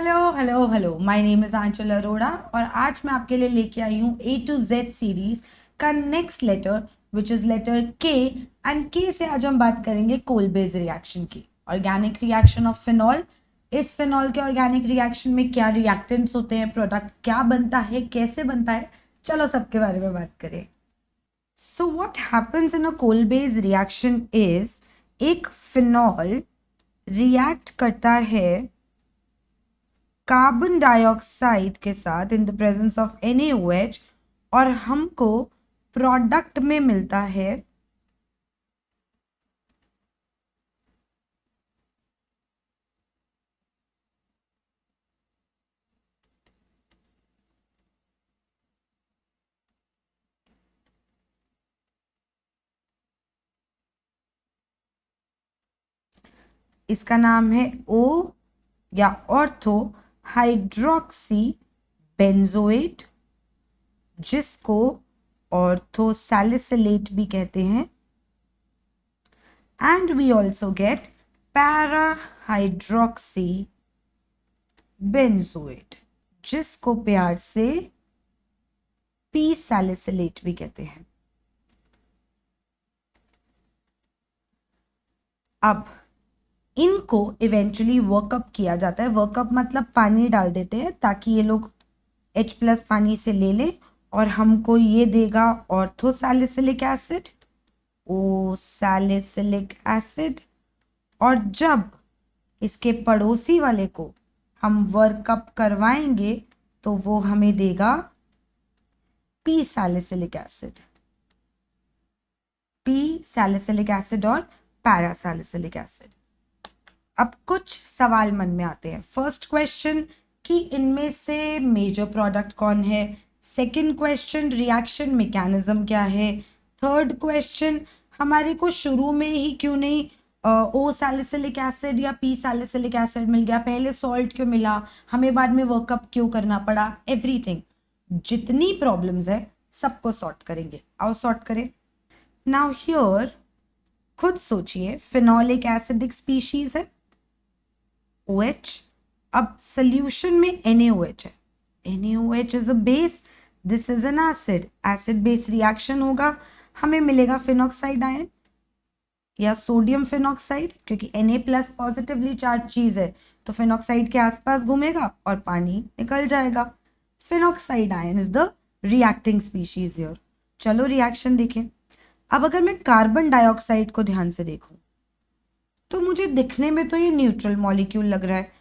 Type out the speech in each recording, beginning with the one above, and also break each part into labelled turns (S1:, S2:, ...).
S1: Hello hello hello, my name is Anchal Arora और आज मैं आपके लिए लेके आई हूँ A to Z सीरीज का next letter which is letter K. And K से आज हम बात करेंगे कोलबेज रिएक्शन की, ऑर्गेनिक रिएक्शन ऑफ फिनॉल। इस फिनॉल के ऑर्गेनिक रिएक्शन में क्या रिएक्टेंट्स होते हैं, प्रोडक्ट क्या बनता है, कैसे बनता है, चलो सबके बारे में बात करें। So what happens in a Kolbe's reaction is एक फिनॉल रिएक्ट करता है कार्बन डाइऑक्साइड के साथ in the presence of NaOH और हमको प्रोडक्ट में मिलता है इसका नाम है O या ऑर्थो हाइड्रोक्सी बेंजोएट, जिसको ऑर्थो सैलिसिलेट भी कहते हैं। And we also get para hydroxy benzoate, जिसको प्यार से पी सैलिसिलेट भी कहते हैं। अब इनको इवेंचुअली वर्कअप किया जाता है। वर्कअप मतलब पानी डाल देते हैं ताकि ये लोग H+ पानी से ले ले और हमको ये देगा ऑर्थो सैलिसिलिक एसिड, ओ सैलिसिलिक एसिड। और जब इसके पड़ोसी वाले को हम वर्कअप करवाएंगे तो वो हमें देगा P salicylic acid, P salicylic acid और पैरा सैलिसिलिक एसिड। अब कुछ सवाल मन में आते हैं। फर्स्ट क्वेश्चन कि इनमें से मेजर प्रोडक्ट कौन है। सेकंड क्वेश्चन रिएक्शन मैकेनिज्म क्या है। थर्ड क्वेश्चन हमारे को शुरू में ही क्यों नहीं ओ सैलिसिलिक एसिड या पी सैलिसिलिक एसिड मिल गया, पहले सॉल्ट क्यों मिला, हमें बाद में वर्कअप क्यों करना पड़ा। एवरीथिंग, जितनी प्रॉब्लम्स है सबको सॉर्ट करेंगे। आओ सॉर्ट करें। नाउ हियर खुद सोचिए, फिनॉल एक एसिडिक स्पीशीज है, OH। अब सोल्यूशन में NaOH है। NaOH is a base, this is an acid. Acid base reaction होगा, हमें मिलेगा फिनॉक्साइड आयन या सोडियम फिनॉक्साइड, क्योंकि Na+ पॉजिटिवली चार्ज चीज है तो फिनॉक्साइड के आसपास घूमेगा और पानी निकल जाएगा। Phenoxide ion is the reacting species here. चलो रिएक्शन देखें। अब अगर मैं कार्बन डाइऑक्साइड को ध्यान से देखूं तो मुझे दिखने में तो ये न्यूट्रल मॉलिक्यूल लग रहा है,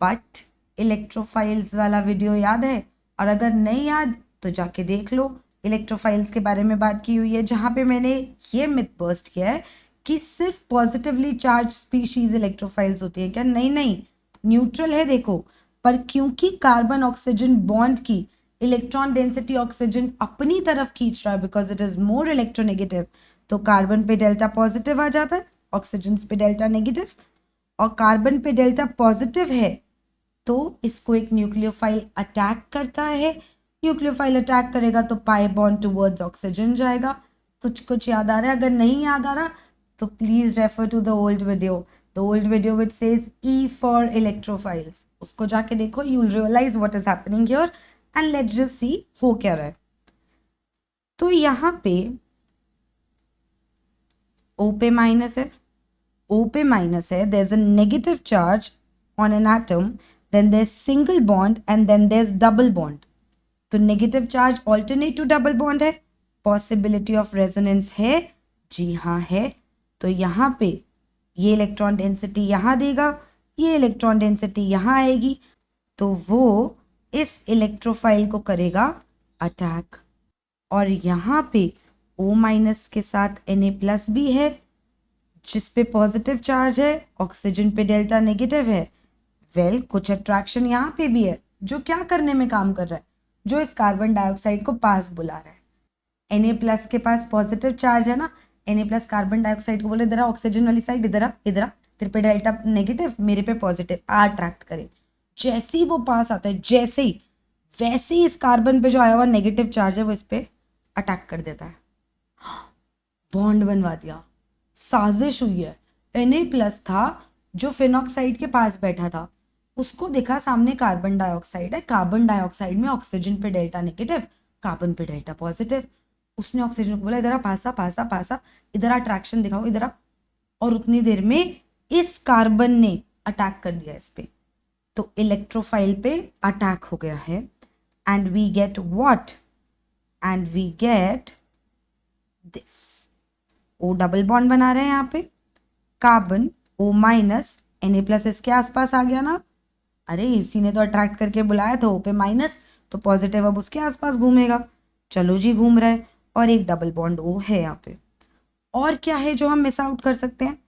S1: बट इलेक्ट्रोफाइल्स वाला वीडियो याद है? और अगर नहीं याद तो जाके देख लो, इलेक्ट्रोफाइल्स के बारे में बात की हुई है, जहाँ पे मैंने ये मिथ बर्स्ट किया है कि सिर्फ पॉजिटिवली चार्ज स्पीशीज इलेक्ट्रोफाइल्स होती है। क्या? नहीं नहीं, न्यूट्रल है देखो। पर क्योंकि कार्बन ऑक्सीजन बॉन्ड की इलेक्ट्रॉन डेंसिटी ऑक्सीजन अपनी तरफ खींच रहा है because it is more electronegative, तो कार्बन पे डेल्टा पॉजिटिव आ जाता है, ऑक्सीजन पे डेल्टा नेगेटिव। और कार्बन पे डेल्टा पॉजिटिव है तो इसको एक न्यूक्लियोफाइल अटैक करता है। न्यूक्लियोफाइल अटैक करेगा तो पाई बॉन्ड टुवर्ड्स ऑक्सीजन जाएगा। कुछ याद आ रहा है? अगर नहीं याद आ रहा तो please refer to the old video which says E for electrophiles. उसको जाके देखो, you will realise what is happening here and let's just see हो क्या रहा है। तो यहाँ पे O पे माइनस है, O पे माइनस है, there's a negative charge on an atom, then there's single bond and then there's double bond. तो negative charge alternate to double bond है, possibility of resonance है, जी हाँ है। तो यहाँ पे ये इलेक्ट्रॉन डेंसिटी यहाँ देगा, ये इलेक्ट्रॉन डेंसिटी यहाँ आएगी, तो वो इस इलेक्ट्रोफाइल को करेगा अटैक। और यहाँ पे O- के साथ Na+ भी है जिस पे पॉजिटिव चार्ज है, ऑक्सीजन पे डेल्टा नेगेटिव है। वेल, कुछ अट्रैक्शन यहाँ पे भी है जो क्या करने में काम कर रहा है, जो इस कार्बन डाइऑक्साइड को पास बुला रहा है। Na+ के पास पॉजिटिव चार्ज है ना, Na+ कार्बन डाइऑक्साइड को बोले इधर ऑक्सीजन वाली साइड, इधर तेरे पे डेल्टा नेगेटिव, मेरे पे पॉजिटिव, अट्रैक्ट करे। जैसे ही वो पास आता है, जैसे ही वैसे ही इस कार्बन पे जो आया हुआ नेगेटिव चार्ज है वो इस पे अटैक कर देता है, बॉन्ड बनवा दिया। साजिश हुई है। Na+ था जो फिनॉक्साइड के पास बैठा था, उसको देखा सामने कार्बन डाइऑक्साइड है, कार्बन डाइऑक्साइड में ऑक्सीजन पे डेल्टा नेगेटिव, कार्बन पे डेल्टा पॉजिटिव। उसने ऑक्सीजन को बोला इधर आ, पासा पासा पासा, इधर अट्रैक्शन दिखाओ, इधर आ। और उतनी देर में इस कार्बन ने अटैक कर दिया इस पे, तो इलेक्ट्रोफाइल पे अटैक हो गया है। And we get what, and we get this, O double bond बना रहे हैं यहाँ पे, कार्बन ओ माइनस Na+ इसके आसपास आ गया ना, अरे इसी ने तो अट्रैक्ट करके बुलाया था, ओ पे माइनस, तो पॉजिटिव अब उसके आसपास घूमेगा। चलो जी घूम रहा है, और एक डबल बॉन्ड ओ है यहाँ पे। और क्या है जो हम मिस आउट कर सकते हैं?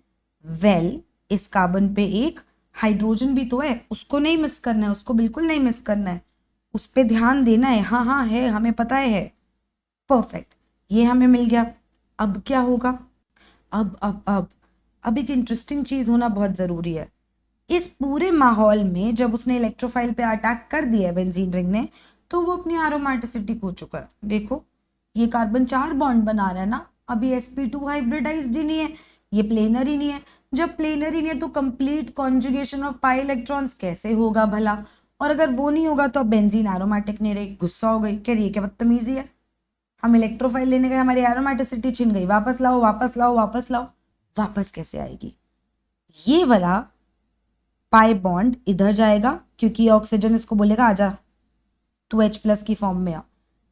S1: वेल, इस कार्बन पे एक हाइड्रोजन भी तो है, उसको नहीं मिस करना है, उसको बिल्कुल नहीं मिस करना है, उस पे ध्यान देना है। हाँ हाँ है, हमें पता है। परफेक्ट, ये हमें मिल गया। अब क्या होगा? अब एक इंटरेस्टिंग चीज होना बहुत जरूरी है। इस पूरे माहौल में जब उसने इलेक्ट्रोफाइल पे अटैक कर दिया है बेंजीन रिंग ने, तो वो अपनी एरोमेटिसिटी खो चुका है। देखो ये कार्बन 4 बॉन्ड बना रहा है ना, अभी sp2 हाइब्रिडाइज्ड ही नहीं है, ये प्लेनर ही नहीं है। जब प्लेनर ही नहीं है तो complete conjugation of pi electrons कैसे होगा भला? और अगर वो नहीं होगा तो अब बेंजीन एरोमेटिक नहीं रही, गुस्सा हो गई, कह रही है क्या बदतमीजी है, हम इलेक्ट्रोफाइल लेने गए, हमारी एरोमेटिसिटी छिन गई, वापस लाओ वापस लाओ वापस लाओ। वापस कैसे आएगी? ये वाला पाई बॉन्ड इधर जाएगा, क्योंकि ऑक्सीजन इसको बोलेगा आजा, तू H+ की फॉर्म में आ।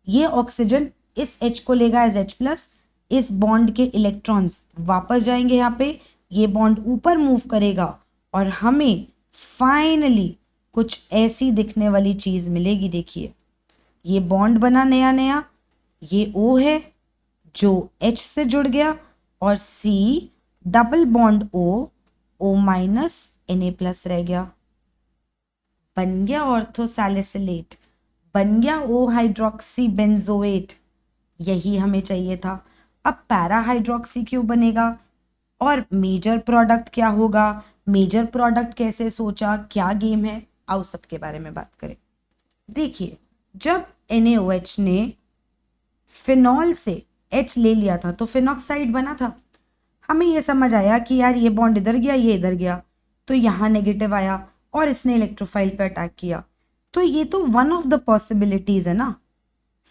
S1: ये ऑक्सीजन इस H को लेगा एज H+, इस बॉन्ड के इलेक्ट्रॉन्स वापस जाएंगे यहाँ पे, ये बॉन्ड ऊपर मूव करेगा, और हमें फाइनली कुछ ऐसी दिखने वाली चीज मिलेगी। देखिए ये बॉन्ड बना नया नया, ये O है जो H से जुड़ गया, और C double bond O minus Na+ रह गया, बन गया ऑर्थोसैलिसिलेट, बन गया O हाइड्रोक्सी बेंजोएट। यही हमें चाहिए था। अब पैरा हाइड्रोक्सी क्यों बनेगा, और मेजर प्रोडक्ट क्या होगा, मेजर प्रोडक्ट कैसे सोचा, क्या गेम है, आओ सबके बारे में बात करें। देखिए जब NaOH ने फिनॉल से H ले लिया था तो फिनॉक्साइड बना था। हमें ये समझ आया कि यार ये बॉन्ड इधर गया, ये इधर गया, तो यहाँ नेगेटिव आया और इसने इलेक्ट्रोफाइल पे अटैक किया। तो ये तो वन ऑफ द पॉसिबिलिटीज है ना।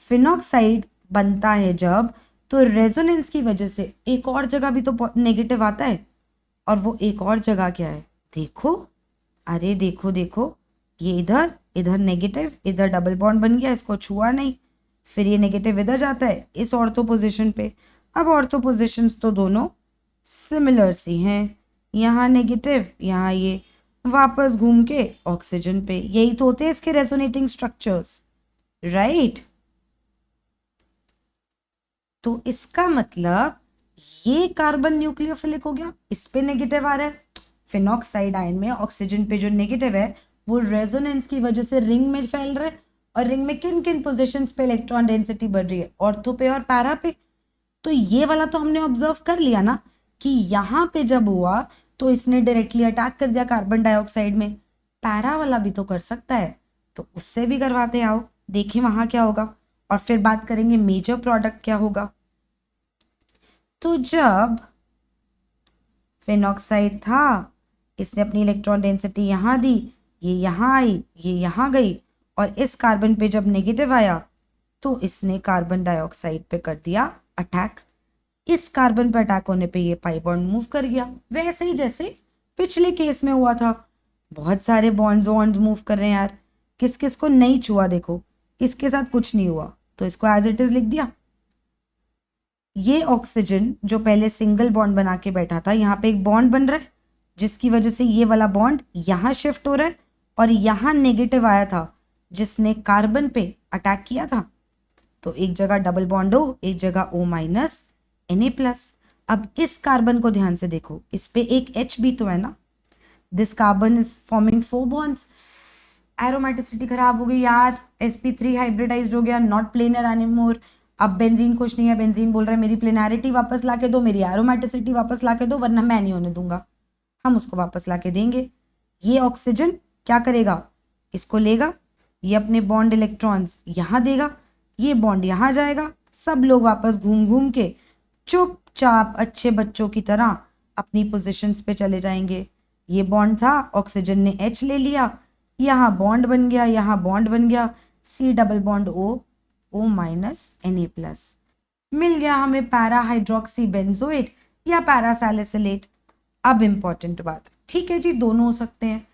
S1: फिनॉक्साइड बनता है जब, तो रेजोनेंस की वजह से एक और जगह भी तो नेगेटिव आता है, और वो एक और जगह क्या है? देखो, अरे देखो देखो, ये इधर इधर नेगेटिव, इधर डबल बॉन्ड बन गया, इसको छुआ नहीं, फिर ये नेगेटिव इधर जाता है इस ऑर्थो पोजिशन पे। अब ऑर्थो पोजिशंस तो दोनों सिमिलर सी हैं, यहाँ नेगेटिव, यहाँ ये, वापस घूम के ऑक्सीजन पे। यही तो होते हैं इसके रेजोनेटिंग स्ट्रक्चर्स, राइट? तो इसका मतलब ये कार्बन न्यूक्लियोफिलिक हो गया, इस पे नेगेटिव आ रहा है। फिनॉक्साइड आयन में ऑक्सीजन पे जो नेगेटिव है वो रेजोनेंस की वजह से रिंग में फैल रहा है, और रिंग में किन किन पोजीशंस पे इलेक्ट्रॉन डेंसिटी बढ़ रही है? ऑर्थो पे और पैरा पे। तो ये वाला तो हमने ऑब्जर्व कर लिया ना कि यहाँ पे जब हुआ तो इसने डायरेक्टली अटैक कर दिया कार्बन डाइऑक्साइड में। पैरा वाला भी तो कर सकता है, तो उससे भी करवाते हैं, आओ देखें वहां क्या होगा, और फिर बात करेंगे मेजर प्रोडक्ट क्या होगा। तो जब फिनॉक्साइड था, इसने अपनी इलेक्ट्रॉन डेंसिटी यहाँ दी, ये यहाँ आई, ये यहाँ गई, और इस कार्बन पे जब नेगेटिव आया तो इसने कार्बन डाइऑक्साइड पे कर दिया अटैक। इस कार्बन पे अटैक होने पे ये पाई बॉन्ड मूव कर गया, वैसे ही जैसे पिछले केस में हुआ था। बहुत सारे बॉन्ड्स मूव कर रहे हैं यार, किस किस को नहीं छुआ, देखो इसके साथ कुछ नहीं हुआ, तो इसको एज इट इज लिख दिया। ये ऑक्सीजन जो पहले सिंगल बॉन्ड बना के बैठा था, यहाँ पे एक बॉन्ड बन रहा है, जिसकी वजह से ये वाला बॉन्ड यहाँ शिफ्ट हो रहा है, और यहाँ नेगेटिव आया था जिसने कार्बन पे अटैक किया था, तो एक जगह डबल बॉन्ड हो, एक जगह O माइनस Na+। अब इस कार्बन को ध्यान से देखो, इस पे एक H भी तो है ना, this carbon is forming 4 bonds. Aromaticity खराब हो गई यार, sp3 हाइब्रिडाइज्ड हो गया, नॉट प्लेनर एनीमोर। अब बेंजीन खुश नहीं है, बेंजीन बोल रहा है मेरी प्लेनैरिटी वापस ला के दो, मेरी एरोमेटिसिटी वापस ला के दो, वरना मैं नहीं होने दूंगा। हम उसको वापस ला के देंगे। ये ऑक्सीजन क्या करेगा, इसको लेगा, ये अपने बॉन्ड इलेक्ट्रॉन्स यहाँ देगा, ये बॉन्ड यहाँ जाएगा, सब लोग वापस घूम घूम के चुपचाप अच्छे बच्चों की तरह अपनी पोजीशंस पे चले जाएंगे। ये बॉन्ड था, ऑक्सीजन ने H ले लिया, यहाँ बॉन्ड बन गया, यहाँ बॉन्ड बन गया, C double bond O minus Na+, मिल गया हमें पैरा हाइड्रोक्सी बेंजोएट या पैरा सैलिसिलेट। अब इंपॉर्टेंट बात, ठीक है जी दोनों हो सकते हैं,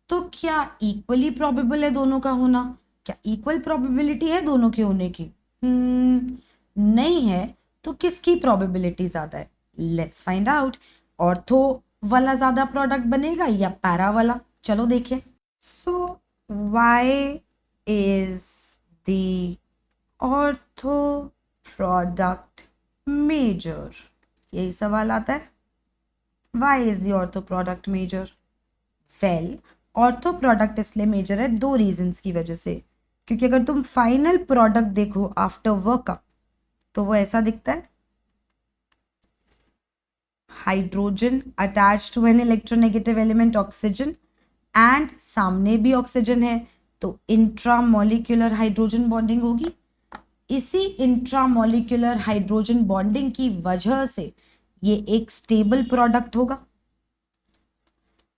S1: तो क्या इक्वली प्रोबेबल है दोनों का होना? क्या इक्वल प्रोबेबिलिटी है दोनों के होने की? नहीं है, तो किसकी प्रोबेबिलिटी ज्यादा है? Let's find out. ऑर्थो वाला ज्यादा प्रोडक्ट बनेगा या पैरा वाला? चलो देखें। So why is the ortho product major? यही सवाल आता है, why is the ortho product major? Well, ortho product इसलिए मेजर है दो रीजंस की वजह से, क्योंकि अगर तुम फाइनल प्रोडक्ट देखो आफ्टर वर्कअप तो वो ऐसा दिखता है, hydrogen attach to an electronegative element oxygen, and सामने भी ऑक्सीजन है, तो इंट्रामोलिक्यूलर हाइड्रोजन बॉन्डिंग होगी। इसी इंट्रामोलिक्यूलर हाइड्रोजन बॉन्डिंग की वजह से ये एक स्टेबल प्रोडक्ट होगा,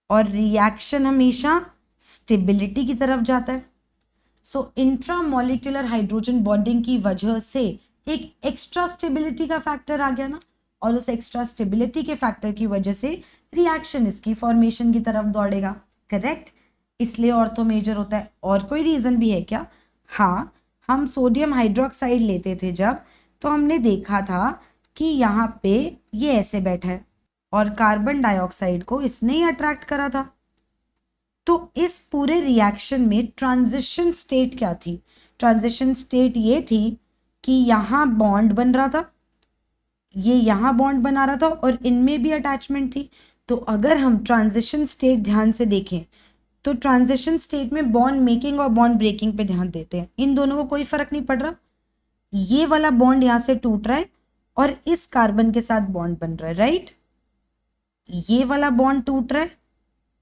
S1: और रिएक्शन हमेशा स्टेबिलिटी की तरफ जाता है। सो इंट्रामोलिक्यूलर हाइड्रोजन बॉन्डिंग की वजह से एक एक्स्ट्रा स्टेबिलिटी का फैक्टर आ गया ना, और उस एक्स्ट्रा स्टेबिलिटी के फैक्टर की वजह से रिएक्शन इसकी फॉर्मेशन की तरफ दौड़ेगा, करेक्ट? इसलिए ऑर्थो मेजर होता है। और कोई रीजन भी है क्या? हाँ, हम सोडियम हाइड्रोक्साइड लेते थे जब, तो हमने देखा था कि यहाँ पे ये ऐसे बैठा है और कार्बन डाइऑक्साइड को इसने ही अट्रैक्ट करा था। तो इस पूरे रिएक्शन में ट्रांजिशन स्टेट क्या थी? ट्रांजिशन स्टेट ये थी कि यहाँ बॉन्ड बन रहा था, ये यहाँ बॉन्ड बना रहा था, और इनमें भी अटैचमेंट थी। तो अगर हम ट्रांजिशन स्टेट ध्यान से देखें तो ट्रांजिशन स्टेट में बॉन्ड मेकिंग और बॉन्ड ब्रेकिंग पे ध्यान देते हैं, इन दोनों को कोई फर्क नहीं पड़ रहा। ये वाला बॉन्ड यहाँ से टूट रहा है और इस कार्बन के साथ बॉन्ड बन रहा है, राइट? ये वाला बॉन्ड टूट रहा है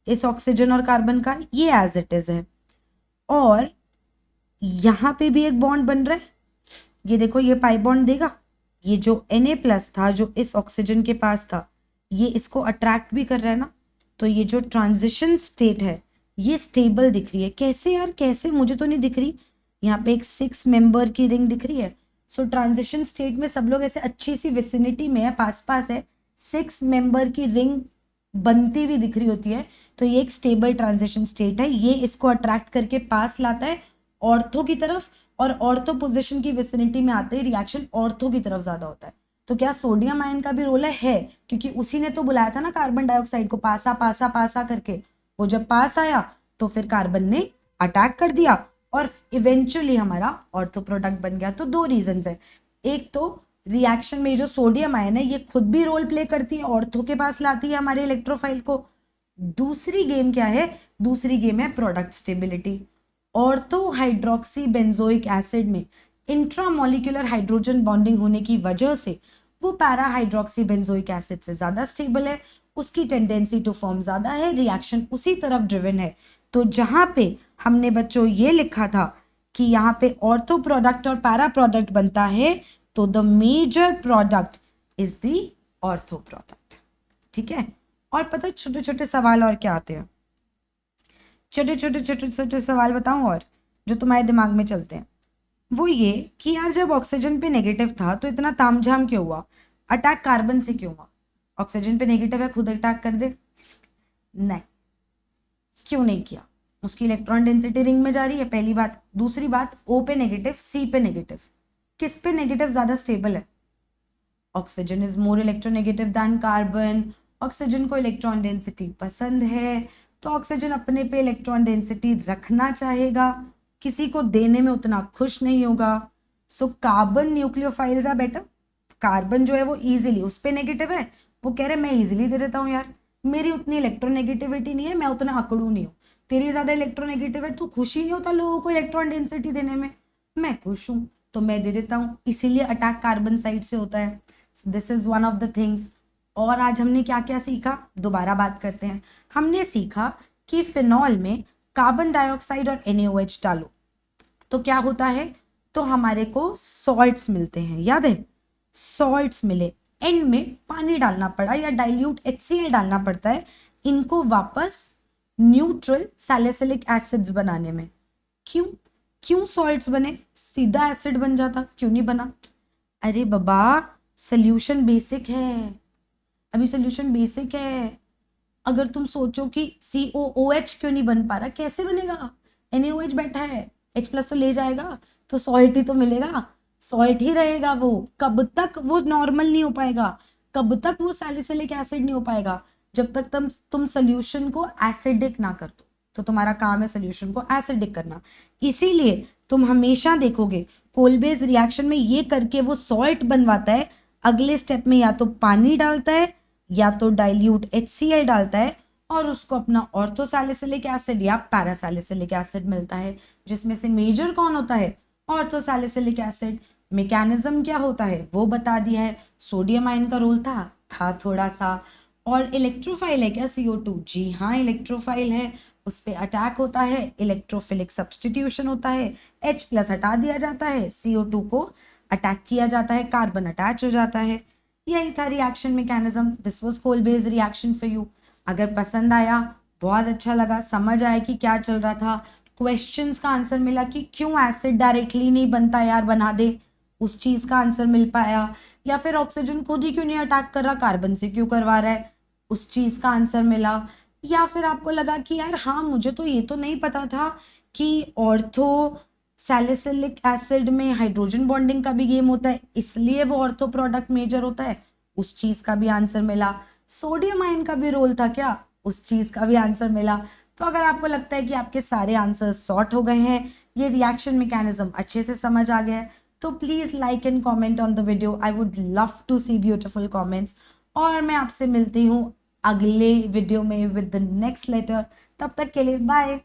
S1: इस ऑक्सीजन और कार्बन का, ये एज इट इज है, और यहां पे भी एक बॉन्ड बन रहा है। ये देखो, ये पाई बॉन्ड देगा, ये जो Na+ था जो इस ऑक्सीजन के पास था, ये इसको अट्रैक्ट भी कर रहा है ना। तो ये जो ट्रांजिशन स्टेट है ये स्टेबल दिख रही है। कैसे यार, कैसे? मुझे तो नहीं दिख रही। यहाँ पे एक 6 मेंबर की रिंग दिख रही है। सो ट्रांजिशन स्टेट में सब लोग ऐसे अच्छी सी विसिनिटी में है, पास पास है, 6 मेंबर की रिंग बनती हुई दिख रही होती है, तो ये एक स्टेबल ट्रांजिशन स्टेट है। ये इसको अट्रैक्ट करके पास लाता है ऑर्थो की तरफ, और ऑर्थो पोजीशन की विसिनिटी में आते ही रिएक्शन ऑर्थो की तरफ ज्यादा होता है। तो क्या सोडियम आयन का भी रोल है? क्योंकि उसी ने तो बुलाया था ना कार्बन डाइऑक्साइड को, पासा पासा पासा करके। वो जब पास आया तो फिर कार्बन ने अटैक कर दिया और इवेंचुअली हमारा ऑर्थो प्रोडक्ट बन गया। तो दो रीजंस है, एक तो रिएक्शन में जो सोडियम आयन है ये खुद भी रोल प्ले करती है, ऑर्थो के पास लाती है हमारे इलेक्ट्रोफाइल को। दूसरी गेम क्या है? दूसरी गेम है product stability. Ortho hydroxy benzoic acid में इंट्रामोलिक्यूलर हाइड्रोजन बॉन्डिंग होने की वजह से वो पैरा हाइड्रोक्सी बेंजोइक एसिड से ज्यादा स्टेबल है, उसकी टेंडेंसी टू फॉर्म ज्यादा है, रिएक्शन उसी तरफ ड्रिवन है। तो जहां पे हमने बच्चों ये लिखा था कि यहाँ पे ऑर्थो प्रोडक्ट और पैरा प्रोडक्ट बनता है, तो the major product is the ortho product, ठीक है? और पता है छोटे छोटे सवाल और क्या आते हैं? छोटे छोटे छोटे छोटे सवाल बताऊं और जो तुम्हारे दिमाग में चलते हैं, वो ये कि यार जब ऑक्सीजन पे नेगेटिव था तो इतना तामझाम क्यों हुआ? अटैक कार्बन से क्यों हुआ? ऑक्सीजन पे नेगेटिव है, खुद अटैक कर दे? नहीं, क्यों नहीं किया? उसकी इलेक्ट्रॉन डेंसिटी रिंग में जा रही है, पहली बात। दूसरी बात, O पे नेगेटिव, C पे नेगेटिव, किस पे नेगेटिव ज्यादा स्टेबल है? Oxygen is more electronegative than carbon. Oxygen को इलेक्ट्रॉन डेंसिटी पसंद है, तो ऑक्सीजन अपने पे इलेक्ट्रॉन डेंसिटी रखना चाहेगा, किसी को देने में उतना खुश नहीं होगा। So carbon nucleophiles are better. Carbon जो है वो इजीली, उस पे नेगेटिव है, वो कह रहे मैं इजीली दे देता हूँ यार, मेरी उतनी इलेक्ट्रोनेगेटिविटी नहीं है, मैं उतना अकड़ू नहीं हूँ। तेरी ज्यादा इलेक्ट्रोनेगेटिव है, तू खुश ही नहीं होता लोगों को इलेक्ट्रॉन डेंसिटी देने में, मैं खुश हूँ तो मैं दे देता हूँ, इसीलिए अटैक कार्बन साइड से होता है। This is one of the things. और आज हमने क्या क्या सीखा, दोबारा बात करते हैं। हमने सीखा कि फिनॉल में कार्बन डाइऑक्साइड और NaOH डालो तो क्या होता है, तो हमारे को सॉल्ट्स मिलते हैं, याद है? सॉल्ट्स मिले, एंड में पानी डालना पड़ा या डाइल्यूट HCl डालना पड़ता है इनको वापस न्यूट्रल सैलिसिलिक एसिड्स बनाने में। क्यों क्यों सॉल्ट्स बने? सीधा एसिड बन जाता, क्यों नहीं बना? अरे बाबा, सोल्यूशन बेसिक है, अभी सोल्यूशन बेसिक है। अगर तुम सोचो कि COOH क्यों नहीं बन पा रहा, कैसे बनेगा? NaOH बैठा है, H+ तो ले जाएगा, तो सॉल्ट ही तो मिलेगा, सॉल्ट ही रहेगा। वो कब तक वो नॉर्मल नहीं हो पाएगा, कब तक वो सैलिसिलिक एसिड नहीं हो पाएगा? जब तक तुम सोल्यूशन को एसिडिक ना कर दो। तो तुम्हारा काम है सोल्यूशन को एसिडिक करना। इसीलिए तुम हमेशा देखोगे कोलबेज रिएक्शन में ये करके वो सॉल्ट बनवाता है, अगले स्टेप में या तो पानी डालता है या तो डाइल्यूट HCl डालता है, और उसको अपना ऑर्थोसैलिसिलिक एसिड या पैरासैलिसिलिक एसिड मिलता है, जिसमें से मेजर कौन होता है? ऑर्थोसैलिसिलिक एसिड। मैकेनिज्म क्या होता है वो बता दिया है। सोडियम आयन का रोल था थोड़ा सा। और इलेक्ट्रोफाइल है क्या CO2? जी हाँ, इलेक्ट्रोफाइल है, उस पर अटैक होता है, इलेक्ट्रोफिलिक सब्सटीट्यूशन होता है, H+ हटा दिया जाता है, CO2 को अटैक किया जाता है, कार्बन अटैच हो जाता है। यही था reaction mechanism. This was Kolbe's reaction for you. अगर पसंद आया, बहुत अच्छा लगा, समझ आया कि क्या चल रहा था, क्वेश्चंस का आंसर मिला कि क्यों एसिड डायरेक्टली नहीं बनता यार, बना दे, उस चीज का आंसर मिल पाया। या फिर ऑक्सीजन खुद ही क्यों नहीं अटैक कर रहा, कार्बन से क्यों करवा रहा है, उस चीज का आंसर मिला। या फिर आपको लगा कि यार हाँ, मुझे तो ये तो नहीं पता था कि ऑर्थो सैलिसिलिक एसिड में हाइड्रोजन बॉन्डिंग का भी गेम होता है, इसलिए वो ऑर्थो प्रोडक्ट मेजर होता है, उस चीज का भी आंसर मिला। सोडियम आयन का भी रोल था क्या, उस चीज का भी आंसर मिला। तो अगर आपको लगता है कि आपके सारे आंसर सॉर्ट हो गए हैं, ये रिएक्शन मैकेनिज्म अच्छे से समझ आ गया है, तो please like and comment on the video. I would love to see beautiful comments. और मैं आपसे मिलती हूँ अगले वीडियो में विद द नेक्स्ट लेटर। तब तक के लिए बाय।